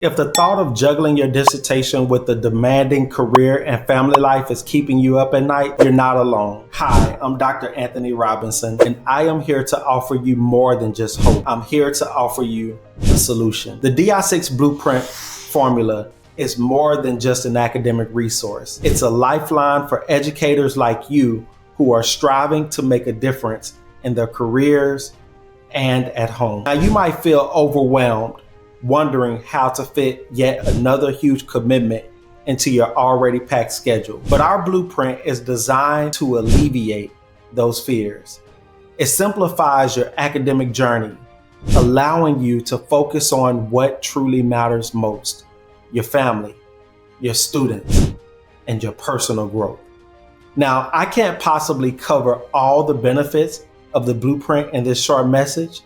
If the thought of juggling your dissertation with a demanding career and family life is keeping you up at night, you're not alone. Hi, I'm Dr. Anthony Robinson, and I am here to offer you more than just hope. I'm here to offer you a solution. The Di6 Blueprint formula is more than just an academic resource. It's a lifeline for educators like you who are striving to make a difference in their careers and at home. Now, you might feel overwhelmed, wondering how to fit yet another huge commitment into your already packed schedule. But our blueprint is designed to alleviate those fears. It simplifies your academic journey, allowing you to focus on what truly matters most: your family, your students, and your personal growth. Now, I can't possibly cover all the benefits of the blueprint in this short message,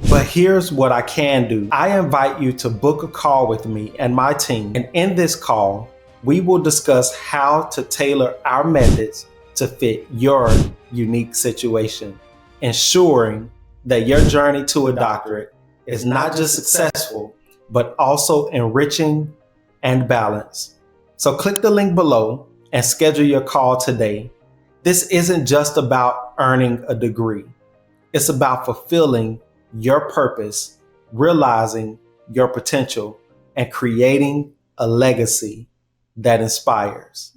but here's what I can do. I invite you to book a call with me and my team. And in this call, we will discuss how to tailor our methods to fit your unique situation, ensuring that your journey to a doctorate is not just successful, but also enriching and balanced. So click the link below and schedule your call today. This isn't just about earning a degree. It's about fulfilling your purpose, realizing your potential, and creating a legacy that inspires.